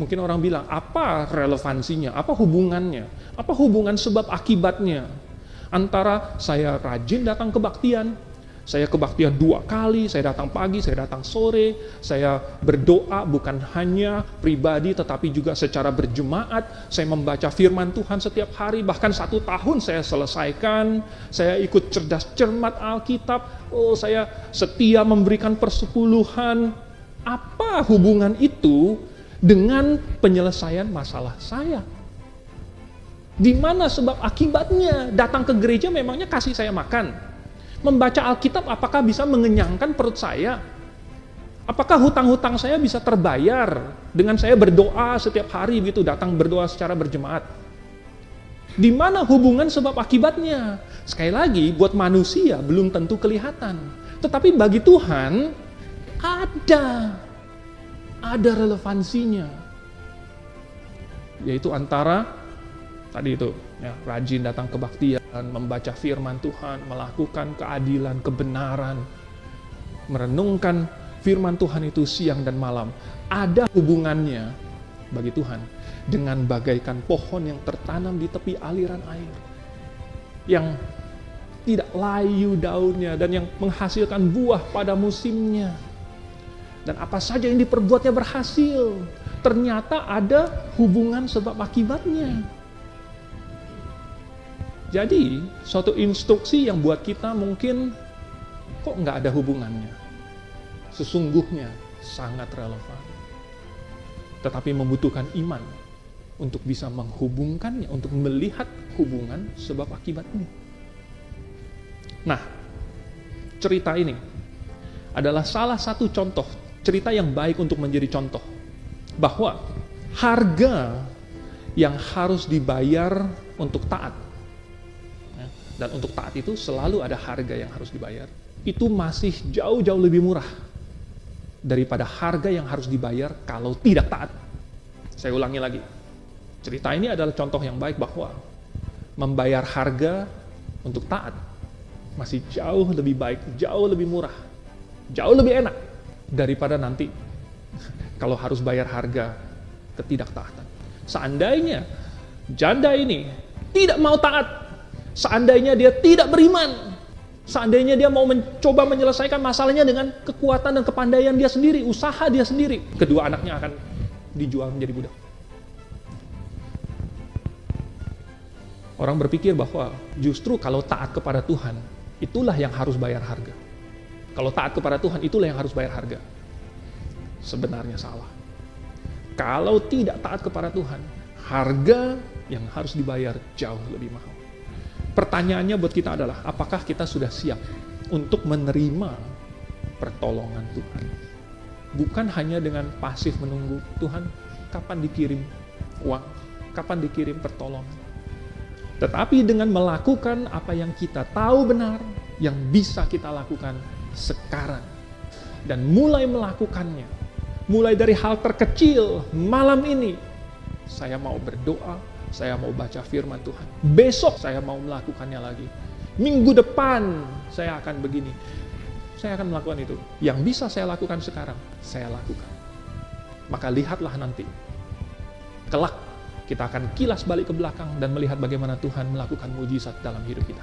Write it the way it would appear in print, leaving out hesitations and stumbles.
Mungkin orang bilang, apa relevansinya, apa hubungannya, apa hubungan sebab akibatnya antara saya rajin datang kebaktian, saya kebaktian 2 kali, saya datang pagi, saya datang sore, saya berdoa bukan hanya pribadi tetapi juga secara berjemaat, saya membaca firman Tuhan setiap hari, bahkan 1 tahun saya selesaikan, saya ikut cerdas cermat Alkitab, saya setia memberikan persepuluhan. Apa hubungan itu dengan penyelesaian masalah saya? Di mana sebab akibatnya? Datang ke gereja memangnya kasih saya makan? Membaca Alkitab apakah bisa mengenyangkan perut saya? Apakah hutang-hutang saya bisa terbayar dengan saya berdoa setiap hari gitu, datang berdoa secara berjemaat? Di mana hubungan sebab akibatnya? Sekali lagi, buat manusia belum tentu kelihatan. Tetapi bagi Tuhan, ada relevansinya. Yaitu antara tadi itu, ya, rajin datang kebaktian, membaca firman Tuhan, melakukan keadilan, kebenaran, merenungkan firman Tuhan itu siang dan malam. Ada hubungannya bagi Tuhan dengan bagaikan pohon yang tertanam di tepi aliran air, yang tidak layu daunnya dan yang menghasilkan buah pada musimnya. Dan apa saja yang diperbuatnya berhasil. Ternyata ada hubungan sebab akibatnya. Jadi, suatu instruksi yang buat kita mungkin kok nggak ada hubungannya. Sesungguhnya sangat relevan. Tetapi membutuhkan iman untuk bisa menghubungkannya, untuk melihat hubungan sebab akibatnya. Nah, cerita ini adalah salah satu contoh, cerita yang baik untuk menjadi contoh. Bahwa harga yang harus dibayar untuk taat, dan untuk taat itu selalu ada harga yang harus dibayar, itu masih jauh-jauh lebih murah daripada harga yang harus dibayar kalau tidak taat. Saya ulangi lagi, cerita ini adalah contoh yang baik bahwa membayar harga untuk taat masih jauh lebih baik, jauh lebih murah, jauh lebih enak daripada nanti kalau harus bayar harga ketidaktaatan. Seandainya janda ini tidak mau taat, seandainya dia tidak beriman, seandainya dia mau mencoba menyelesaikan masalahnya dengan kekuatan dan kepandaian dia sendiri, usaha dia sendiri, kedua anaknya akan dijual menjadi budak. Orang berpikir bahwa justru kalau taat kepada Tuhan, itulah yang harus bayar harga. Kalau taat kepada Tuhan, itulah yang harus bayar harga. Sebenarnya salah. Kalau tidak taat kepada Tuhan, harga yang harus dibayar jauh lebih mahal. Pertanyaannya buat kita adalah, apakah kita sudah siap untuk menerima pertolongan Tuhan? Bukan hanya dengan pasif menunggu, Tuhan kapan dikirim uang, kapan dikirim pertolongan. Tetapi dengan melakukan apa yang kita tahu benar, yang bisa kita lakukan sekarang. Dan mulai melakukannya, mulai dari hal terkecil malam ini, saya mau berdoa, saya mau baca firman Tuhan. Besok saya mau melakukannya lagi. Minggu depan saya akan begini. Saya akan melakukan itu. Yang bisa saya lakukan sekarang, saya lakukan. Maka lihatlah nanti. Kelak kita akan kilas balik ke belakang dan melihat bagaimana Tuhan melakukan mujizat dalam hidup kita.